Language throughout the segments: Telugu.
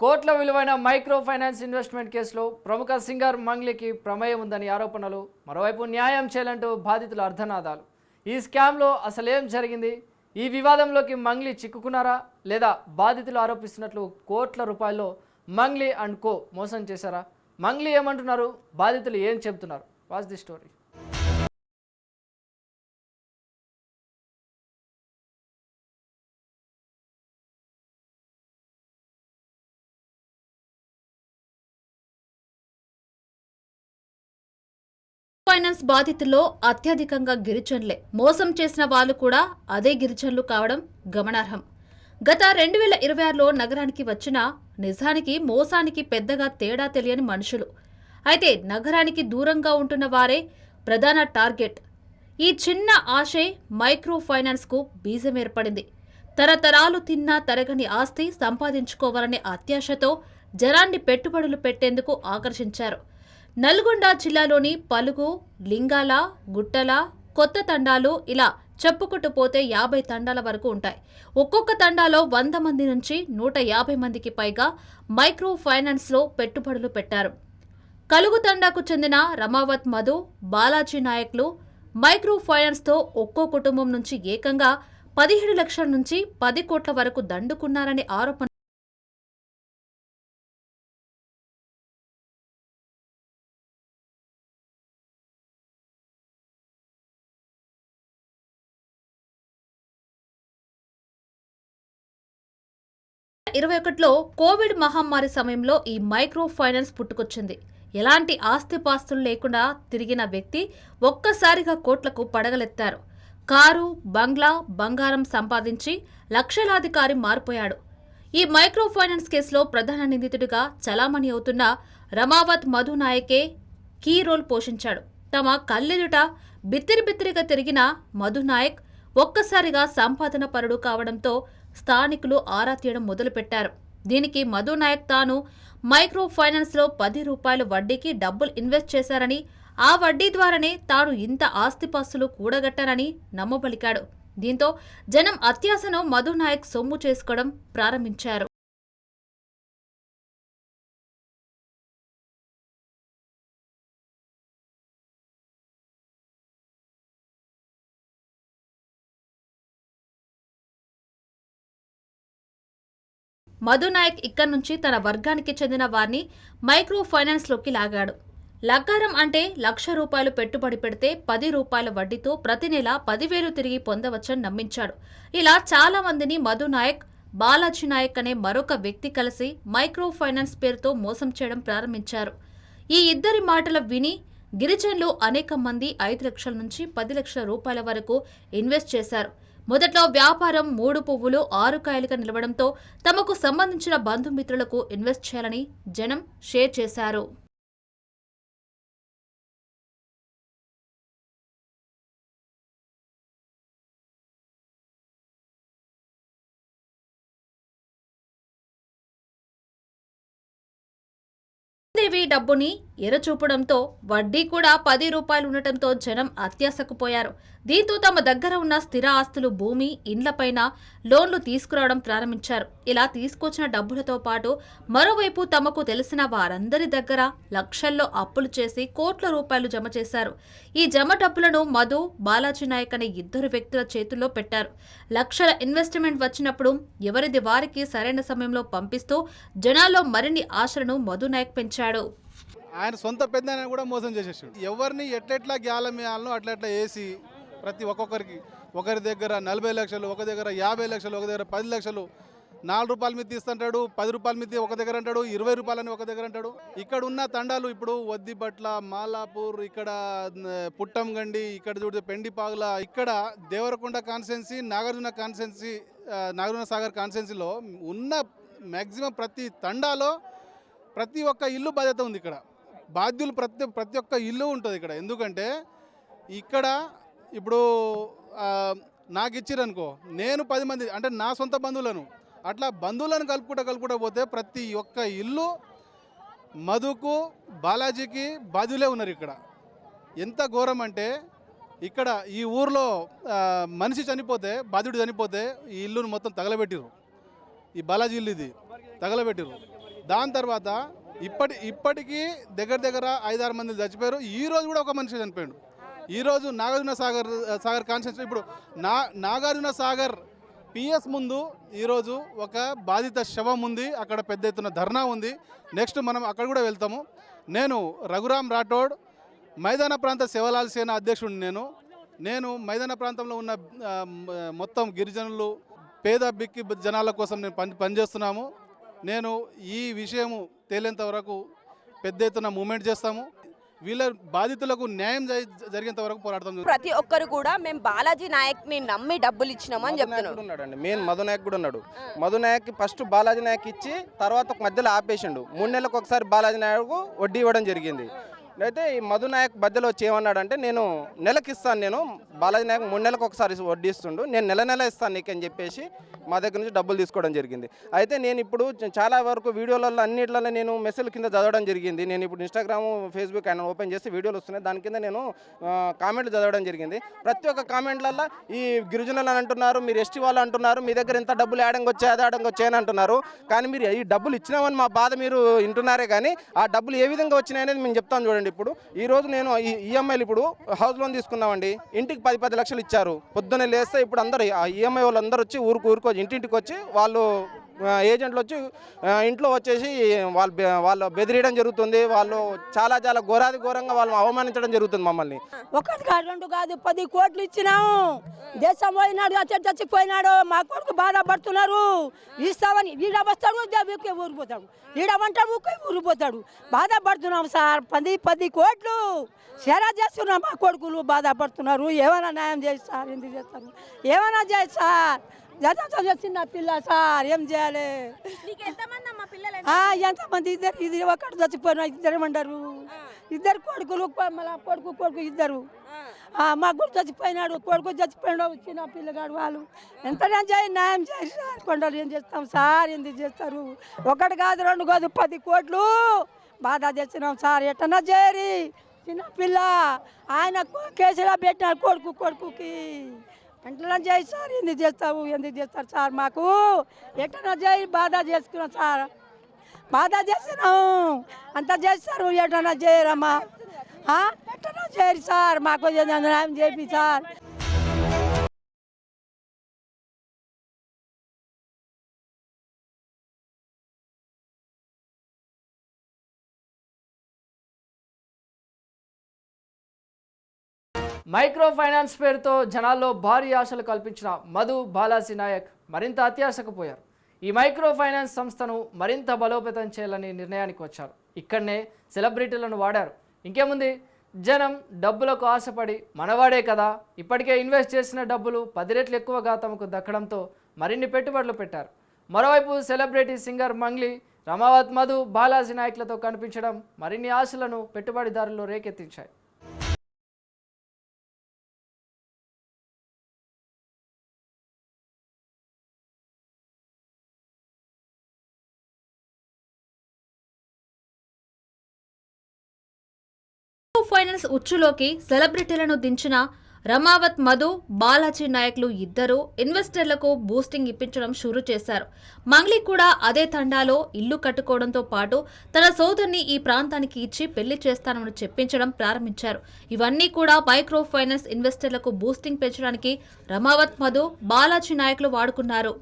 కోట్ల విలువైన మైక్రో ఫైనాన్స్ ఇన్వెస్ట్మెంట్ కేసులో ప్రముఖ సింగర్ మంగ్లీకి ప్రమేయం ఉందని ఆరోపణలు, మరోవైపు న్యాయం చేయాలంటూ బాధితుల అర్ధనాదాలు. ఈ స్కామ్లో అసలేం జరిగింది? ఈ వివాదంలోకి మంగ్లీ చిక్కుకున్నారా లేదా బాధితులు ఆరోపిస్తున్నట్లు కోట్ల రూపాయల్లో మంగ్లీ అండ్ కో మోసం చేశారా? మంగ్లీ ఏమంటున్నారు, బాధితులు ఏం చెబుతున్నారు? Watch the story. ఫైనాన్స్ బాధితుల్లో అత్యధికంగా గిరిజనులే. మోసం చేసిన వాళ్ళు కూడా అదే గిరిజనులు కావడం గమనార్హం. గత 2026లో నగరానికి వచ్చిన నిజానికి మోసానికి పెద్దగా తేడా తెలియని మనుషులు. అయితే నగరానికి దూరంగా ఉంటున్న వారే ప్రధాన టార్గెట్. ఈ చిన్న ఆశే మైక్రో ఫైనాన్స్కు బీజం ఏర్పడింది. తరతరాలు తిన్నా తరగని ఆస్తి సంపాదించుకోవాలనే అత్యాశతో జనాన్ని పెట్టుబడులు పెట్టేందుకు ఆకర్షించారు. నల్గొండ జిల్లాలోని పలుగు, లింగాల, గుట్టల, కొత్త తండాలు ఇలా చెప్పుకుంటూ పోతే 50 తండాల వరకు ఉంటాయి. ఒక్కొక్క తండాలో 100 మంది నుంచి 150 మందికి పైగా మైక్రో ఫైనాన్స్లో పెట్టుబడులు పెట్టారు. కలుగు తండాకు చెందిన రమావత్ మధు, బాలాజీ నాయక్లు మైక్రో ఫైనాన్స్తో ఒక్కో కుటుంబం నుంచి ఏకంగా 17 లక్షల నుంచి 10 కోట్ల వరకు దండుకున్నారనే ఆరోపణ. ఇరవై ఒకటిలో కోవిడ్ మహమ్మారి సమయంలో ఈ మైక్రో ఫైనాన్స్ పుట్టుకొచ్చింది. ఎలాంటి ఆస్తిపాస్తులు లేకుండా తిరిగిన వ్యక్తి ఒక్కసారిగా కోట్లకు పడగలెత్తారు. కారు, బంగ్లా, బంగారం సంపాదించి లక్షలాధికారి మారిపోయాడు. ఈ మైక్రో ఫైనాన్స్ కేసులో ప్రధాన నిందితుడిగా చలామణి అవుతున్న రమావత్ మధు నాయకే కీ రోల్ పోషించాడు. తమ కళ్ళెదుట బిత్తిరిగా తిరిగిన మధు నాయక్ ఒక్కసారిగా సంపాదన పరుడు కావడంతో స్థానికులు ఆరా తీయడం మొదలుపెట్టారు. దీనికి మధు నాయక్ తాను మైక్రో ఫైనాన్స్లో 10 రూపాయల వడ్డీకి డబ్బులు ఇన్వెస్ట్ చేశారని, ఆ వడ్డీ ద్వారానే తాను ఇంత ఆస్తిపాస్తులు కూడగట్టారని నమ్మబలికాడు. దీంతో జనం అత్యాశను మధు నాయక్ సొమ్ము చేసుకోవడం ప్రారంభించారు. మధు నాయక్ ఇక్కడి నుంచి తన వర్గానికి చెందిన వారిని మైక్రో ఫైనాన్స్లోకి లాగాడు. లగ్గారం అంటే ₹1,00,000 పెట్టుబడి పెడితే 10 రూపాయల వడ్డీతో ప్రతి నెల 10,000 తిరిగి పొందవచ్చని నమ్మించాడు. ఇలా చాలా మందిని మధు నాయక్, బాలాజీ నాయక్ అనే మరొక వ్యక్తి కలిసి మైక్రో ఫైనాన్స్ పేరుతో మోసం చేయడం ప్రారంభించారు. ఈ ఇద్దరి మాటలు విని గిరిజనులు అనేక మంది 5 లక్షల నుంచి 10 లక్షల రూపాయల వరకు ఇన్వెస్ట్ చేశారు. మొదట్లో వ్యాపారం 3 పువ్వులు 6 కాయలుగా నిలవడంతో తమకు సంబంధించిన బంధుమిత్రులకు ఇన్వెస్ట్ చేయాలని జనం షేర్ చేశారు. దేవి డబ్బుని ఎరచూపడంతో వడ్డీ కూడా 10 రూపాయలు ఉండటంతో జనం అత్యాశకు పోయారు. దీంతో తమ దగ్గర ఉన్న స్థిర ఆస్తులు, భూమి, ఇండ్లపైన లోన్లు తీసుకురావడం ప్రారంభించారు. ఇలా తీసుకొచ్చిన డబ్బులతో పాటు మరోవైపు తమకు తెలిసిన వారందరి దగ్గర లక్షల్లో అప్పులు చేసి కోట్ల రూపాయలు జమ చేశారు. ఈ జమ డబ్బులను మధు, బాలాజీ నాయక్ అనే ఇద్దరు వ్యక్తుల చేతుల్లో పెట్టారు. లక్షల ఇన్వెస్ట్మెంట్ వచ్చినప్పుడు ఎవరిది వారికి సరైన సమయంలో పంపిస్తూ జనాల్లో మరిన్ని ఆశలను మధు నాయక్ పెంచాడు. ఆయన సొంత పెద్ద కూడా మోసం చేసేసాడు. ఎవరిని ఎట్లెట్లా గ్యాలం వేయాలనో అట్లా వేసి ప్రతి ఒక్కొక్కరికి ఒకరి దగ్గర 40 లక్షలు, ఒక దగ్గర 50 లక్షలు, ఒక దగ్గర 10 లక్షలు, 4 రూపాయల మీద తీస్తుంటాడు, 10 రూపాయల మీద ఒక దగ్గర అంటాడు, 20 రూపాయలని ఒక దగ్గర అంటాడు. ఇక్కడ ఉన్న తండాలు ఇప్పుడు వద్దిబట్ల, మాలాపూర్, ఇక్కడ పుట్టంగండి, ఇక్కడ చూడితే పెండిపాగుల, ఇక్కడ దేవరకొండ కాన్స్టెన్సీ, నాగార్జున సాగర్ కాన్స్టెన్సీలో ఉన్న మ్యాక్సిమం ప్రతి తండాలో ప్రతి ఒక్క ఇల్లు బాధ్యత ఉంది. ఇక్కడ బాధ్యులు ప్రతి ఒక్క ఇల్లు ఉంటుంది ఇక్కడ. ఎందుకంటే ఇక్కడ ఇప్పుడు నాకు ఇచ్చిరనుకో, నేను 10 మంది అంటే నా సొంత బంధువులను అట్లా బంధువులను కలుపుకుంటా పోతే ప్రతి ఒక్క ఇల్లు మధుకు, బాలాజీకి బాధ్యులే ఉన్నారు. ఇక్కడ ఎంత ఘోరం అంటే ఇక్కడ ఈ ఊర్లో మనిషి చనిపోతే, బాధ్యుడు చనిపోతే ఈ ఇల్లును మొత్తం తగలబెట్టిరు. ఈ బాలాజీ ఇల్లు ఇది తగలబెట్టిరు. దాని తర్వాత ఇప్పటికీ దగ్గర 5-6 మంది చచ్చిపోయారు. ఈ రోజు కూడా ఒక మనిషి చనిపోయాడు. ఈరోజు నాగార్జున సాగర్ కాన్స్టిట్యూన్సీ ఇప్పుడు నాగార్జున సాగర్ పిఎస్ ముందు ఈరోజు ఒక బాధిత శవం ఉంది. అక్కడ పెద్ద ఎత్తున ధర్నా ఉంది. నెక్స్ట్ మనం అక్కడ కూడా వెళ్తాము. నేను రఘురామ్ రాఠోడ్, మైదాన ప్రాంత సేవలాల్ సేన అధ్యక్షుడిని. నేను మైదాన ప్రాంతంలో ఉన్న మొత్తం గిరిజనులు, పేద బిక్కి జనాల కోసం నేను పనిచేస్తున్నాము. నేను ఈ విషయము తేలేంత వరకు పెద్ద ఎత్తున మూమెంట్ చేస్తాము. వీళ్ళ బాధితులకు న్యాయం జరిగేంత వరకు పోరాడతాం. ప్రతి ఒక్కరు కూడా మేము బాలాజీ నాయక్ ని నమ్మి డబ్బులు ఇచ్చినామని చెప్తున్నాడు. మెయిన్ మధు నాయక్ కూడా ఉన్నాడు. మధు నాయక్ ఫస్ట్ బాలాజీ నాయక్ ఇచ్చి తర్వాత మధ్యలో ఆపేసిండు. 3 నెలలకు ఒకసారి బాలాజీ నాయక్ వడ్డీ ఇవ్వడం జరిగింది. అయితే ఈ మధు నాయక్ మధ్యలో వచ్చి ఏమన్నాడంటే, నేను నెలకి ఇస్తాను, నేను బాలాజీ నాయక్ 3 నెలలకు ఒకసారి వడ్డీ ఇస్తుండు, నేను నెల ఇస్తాను నీకు అని చెప్పేసి మా దగ్గర నుంచి డబ్బులు తీసుకోవడం జరిగింది. అయితే నేను ఇప్పుడు చాలా వరకు వీడియోలలో అన్నిట్లలో నేను మెసేజ్ కింద చదవడం జరిగింది. నేను ఇప్పుడు ఇన్స్టాగ్రామ్, ఫేస్బుక్ ఆయన ఓపెన్ చేసి వీడియోలు వస్తున్నాయి, దాని కింద నేను కామెంట్లు చదవడం జరిగింది. ప్రతి ఒక్క కామెంట్లలో ఈ గిరిజనులు అని అంటున్నారు, మీరు ఎస్టీ వాళ్ళు అంటున్నారు, మీ దగ్గర ఎంత డబ్బులు యాడంగా వచ్చాయి, అది యాడంగా వచ్చాయని అంటున్నారు. కానీ మీరు ఈ డబ్బులు ఇచ్చినామని మా బాధ మీరు వింటున్నారే, కానీ ఆ డబ్బులు ఏ విధంగా వచ్చినాయనేది మేము చెప్తాను చూడండి. ఇప్పుడు ఈరోజు నేను ఈఎంఐలు ఇప్పుడు హౌస్ లోన్ తీసుకున్నామండి. ఇంటికి 10 లక్షలు ఇచ్చారు. పొద్దున్నే లేస్తే ఇప్పుడు అందరూ ఈఎంఐ వాళ్ళు అందరూ వచ్చి ఊరికి ఇంటింటికి వచ్చి వాళ్ళు ఏజెంట్లు వచ్చి ఇంట్లో వచ్చేసి వాళ్ళు బెదిరియడం జరుగుతుంది. వాళ్ళు చాలా ఘోరంగా వాళ్ళు అవమానించడం జరుగుతుంది మమ్మల్ని. 1 కాదు 2 కాదు 10 కోట్లు ఇచ్చినాము. దేశం పోయినాడు, చచ్చిపోయినాడు, మా కొడుకు బాధపడుతున్నారు. ఇస్తామని ఈడ వస్తాడు, ఊరిపోతాడు, ఈడ వంటాడు, ఊరిపోతాడు. బాధపడుతున్నాం సార్. 10 కోట్లు షేరా చేస్తున్నాం. మా కొడుకులు బాధపడుతున్నారు. ఏమైనా న్యాయం చేసి సార్, ఎందుకు చేస్తారు? ఏమైనా చేసి సార్. చిన్న పిల్ల సార్, ఏం చేయాలి? ఎంతమంది? ఇది ఒకటి చచ్చిపోయినా, 2 మంటారు. 2 కొడుకులు, మళ్ళీ కొడుకు 2. మా కొడుకు చచ్చిపోయినాడు, కొడుకు చచ్చిపోయినాడు, చిన్న పిల్లగాడు. వాళ్ళు ఎంత న్యాయం చేసి సార్. కొండలు ఏం చేస్తాం సార్, ఎందుకు చేస్తారు? 1 కాదు 2 కాదు 10 కోట్లు బాధ తెచ్చినాం సార్. ఎట్టన్నా చేరి చిన్న పిల్ల ఆయన కేసులా పెట్టినాడు కొడుకుకి. వెంటనే చేయి సార్, ఎందుకు చేస్తారు సార్? మాకు ఎట్టనా చేయి, బాధ చేసుకున్నాం సార్, బాధ చేసినాం. అంతా చేస్తారు, ఎట్టనా చేయరమ్మా, ఎట్టనా చేయరు సార్. మాకు న్యాయం చేపి సార్. మైక్రో ఫైనాన్స్ పేరుతో జనాల్లో భారీ ఆశలు కల్పించిన మధు, బాలాజీ నాయక్ మరింత అత్యాశకు పోయారు. ఈ మైక్రో ఫైనాన్స్ సంస్థను మరింత బలోపేతం చేయాలని నిర్ణయానికి వచ్చారు. ఇక్కడనే సెలబ్రిటీలను వాడారు. ఇంకేముంది, జనం డబ్బులకు ఆశపడి మనవాడే కదా, ఇప్పటికే ఇన్వెస్ట్ చేసిన డబ్బులు 10 రెట్లు ఎక్కువగా తమకు దక్కడంతో మరిన్ని పెట్టుబడులు పెట్టారు. మరోవైపు సెలబ్రిటీ సింగర్ మంగ్లీ, రమావత్ మధు, బాలాజీ నాయక్లతో కనిపించడం మరిన్ని ఆశలను పెట్టుబడిదారుల్లో రేకెత్తించాయి. ఫైనాన్స్ ఉచ్చులోకి సెలబ్రిటీలను దించిన రమావత్ మధు, బాలాజీ నాయక్లు ఇద్దరు ఇన్వెస్టర్లకు బూస్టింగ్ ఇప్పించడం షురూ చేశారు. మంగ్లీ కూడా అదే తండాలో ఇల్లు కట్టుకోవడంతో పాటు తన సోదరుని ఈ ప్రాంతానికి ఇచ్చి పెళ్లి చేస్తానని చెప్పించడం ప్రారంభించారు. ఇవన్నీ కూడా మైక్రో ఫైనాన్స్ ఇన్వెస్టర్లకు బూస్టింగ్ పెంచడానికి రమావత్ మధు, బాలాజీ నాయక్లు వాడుకున్నారు.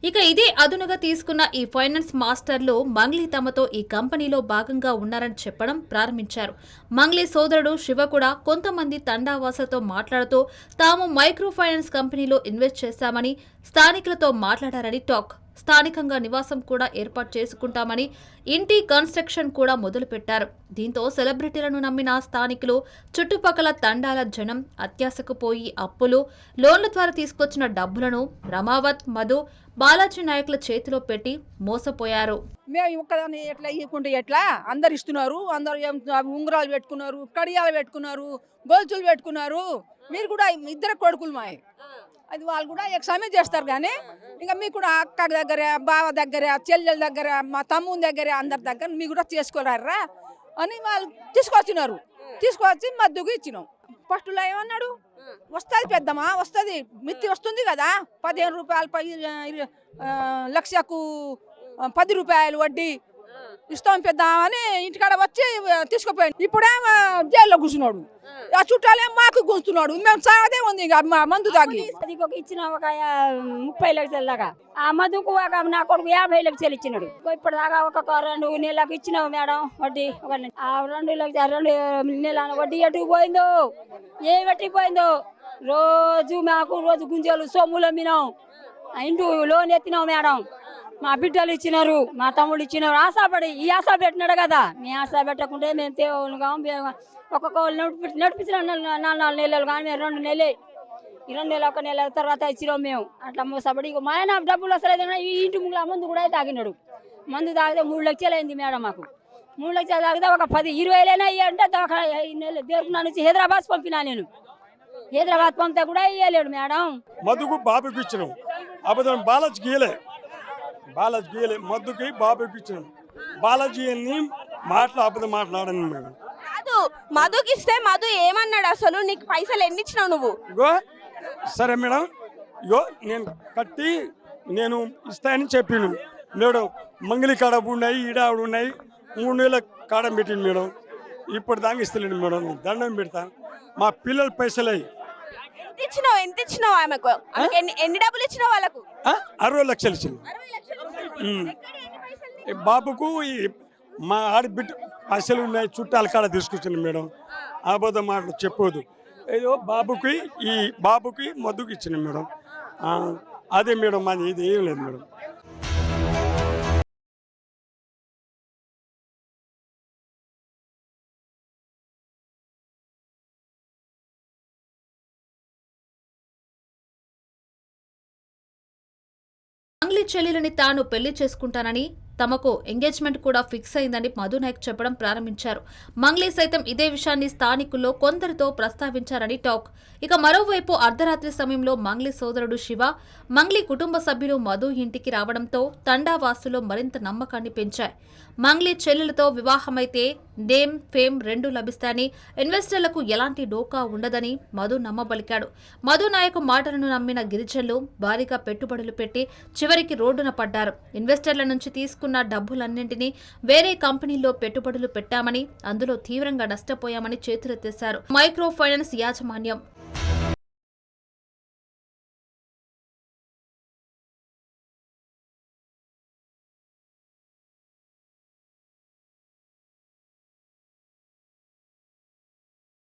ఇక ఇదే అదునుగా తీసుకున్న ఈ ఫైనాన్స్ మాస్టర్లు మంగ్లీ తమతో ఈ కంపెనీలో భాగంగా ఉన్నారని చెప్పడం ప్రారంభించారు. మంగ్లీ సోదరుడు శివ కూడా కొంతమంది తండావాసులతో మాట్లాడుతూ తాము మైక్రో ఫైనాన్స్ కంపెనీలో ఇన్వెస్ట్ చేశామని, స్థానికులతో మాట్లాడారని టాక్. స్థానికంగా నివాసం కూడా ఏర్పాటు చేసుకుంటామని, ఇంటి కన్స్ట్రక్షన్ కూడా మొదలుపెట్టారు. దీంతో సెలబ్రిటీలను నమ్మిన స్థానికులు, చుట్టుపక్కల తండాల జనం అత్యాశకు పోయి అప్పులు, లోన్ల ద్వారా తీసుకొచ్చిన డబ్బులను రమావత్, మధు, బాలాజీ నాయకుల చేతిలో పెట్టి మోసపోయారు. మేము ఒక్కదాన్ని ఎట్లా ఇవ్వకుండా ఎట్లా అందరు ఇస్తున్నారు. అందరు ఉంగరాలు పెట్టుకున్నారు, కడియాలు పెట్టుకున్నారు, గొలుసులు పెట్టుకున్నారు. మీరు కూడా 2 కొడుకులు మాయ అది వాళ్ళు కూడా ఎగ్జామే చేస్తారు కానీ ఇంకా మీకు కూడా అక్క దగ్గర బావ దగ్గర చెల్లెల దగ్గర మా తమ్ముని దగ్గర అందరి దగ్గర మీకు కూడా చేసుకోరారా అని వాళ్ళు తీసుకొచ్చినారు. తీసుకొచ్చి మద్దుకు ఇచ్చినాం. ఫస్ట్లో ఏమన్నాడు, వస్తుంది పెద్దమ్మా వస్తుంది, మిత్తి వస్తుంది కదా, 15 రూపాయలు లక్షకు 10 రూపాయలు వడ్డీ ఇస్తాం పెద్దామని ఇంటికాడ వచ్చి తీసుకుపోయాడు. ఇప్పుడేమో జైల్లో కూర్చున్నాడు. ఆ చుట్టాలేం మాకు కూర్చున్నాడు. మేము సాగదే ఉంది ఇక మందు తాగి. అది ఇచ్చిన ఒక 30 లక్షల దాకా ఆ మధుకు నా కొడుకు 50 లక్షలు ఇచ్చినాడు. ఇప్పటిదాకా ఒక 2 నెలలకు ఇచ్చినావు మేడం వడ్డీ. ఆ 2 నెలల వడ్డీ ఎటు పోయిందో, ఏ వడ్డీ పోయిందో. రోజు గుంజలు సొమ్ములు అమ్మినాం, ఇంటూ లోన్ ఎత్తినాం మేడం. మా బిడ్డలు ఇచ్చినారు, మా తమ్ముళ్ళు ఇచ్చినారు. ఆశపడి ఈ ఆశ పెట్టినాడు కదా, మీ ఆశ పెట్టకుంటే మేము తేవులుగా ఒక్కొక్క నడిపించిన 4 నెలలు కానీ మేము 2 నెలలు, ఈ 2 నెలలు 1 నెల తర్వాత ఇచ్చినాం మేము. అట్లా మోసపడి మా ఆయన డబ్బులు వస్తలేదు. ఈ ఇంటి ముందు మందు కూడా తాగినాడు. మందు తాగితే 3 లక్షలు అయింది మేడం మాకు. 3 లక్షలు తాగితే ఒక 10-20 అయ్యంటే దేవకున్నా నుంచి హైదరాబాద్ పంపినా నేను. హైదరాబాద్ పంపితే కూడా ఇవ్వలేడు మేడం. మధుకు బాబుకి ఇచ్చినాం, అబద్ధం బాలాజీ గీయలే మధుకి బాబుకి ఇచ్చినాం. బాలాజీ అన్ని అబద్ధం మాట్లాడను మేడం. కాదు, మధుకి ఇస్తే మధు ఏమన్నాడు అసలు? నీకు పైసలు ఎన్ని ఇచ్చినావు నువ్వు? ఇగో సరే మేడం, ఇగో నేను కట్టి నేను ఇస్తానని చెప్పాను మేడం. మంగళి కాడ ఉన్నాయి, ఈడావిడ ఉన్నాయి, 3 నెలల కాడ పెట్టింది మేడం. ఇప్పుడు దాకా ఇస్తలేండి మేడం. నేను దండం పెడతాను. మా పిల్లల పైసలు ఎంత ఇచ్చినావు ఆమెకు? ఎన్ని డబ్బులు ఇచ్చినావు వాళ్ళకు? 60 లక్షలు ఇచ్చింది. బాబుకు మా ఆడబిడ్డ పైసలు ఉన్నాయి, చుట్టాల కాడ తీసుకొచ్చింది మేడం. అబద్ధం మాటలు చెప్పొద్దు. ఏదో బాబుకి మధుకి ఇచ్చింది మేడం. అదే మేడం, మాది ఇది ఏం లేదు మేడం. మంగ్లీ చెల్లెలని తాను పెళ్లి చేసుకుంటానని, తమకు ఎంగేజ్మెంట్ కూడా ఫిక్స్ అయిందని మధు నాయక్ చెప్పడం ప్రారంభించారు. మంగ్లీ సైతం ఇదే విషయాన్ని స్థానికుల్లో కొందరితో ప్రస్తావించారని టాక్. ఇక మరోవైపు అర్ధరాత్రి సమయంలో మంగ్లీ సోదరుడు శివ, మంగ్లీ కుటుంబ సభ్యులు మధు ఇంటికి రావడంతో తండావాసులో మరింత నమ్మకాన్ని పెంచాయి. మంగ్లీ చెల్లెలతో వివాహమైతే నేమ్, ఫేమ్ 2 లభిస్తాయని, ఇన్వెస్టర్లకు ఎలాంటి డోకా ఉండదని మధు నమ్మబలికాడు. మధు నాయక్ మాటలను నమ్మిన గిరిజనులు భారీగా పెట్టుబడులు పెట్టి చివరికి రోడ్డున పడ్డారు. ఇన్వెస్టర్ల నుంచి తీసుకున్న డబ్బులన్నింటినీ వేరే కంపెనీల్లో పెట్టుబడులు పెట్టామని, అందులో తీవ్రంగా నష్టపోయామని చేతులెత్తేశారు మైక్రో ఫైనాన్స్ యాజమాన్యం.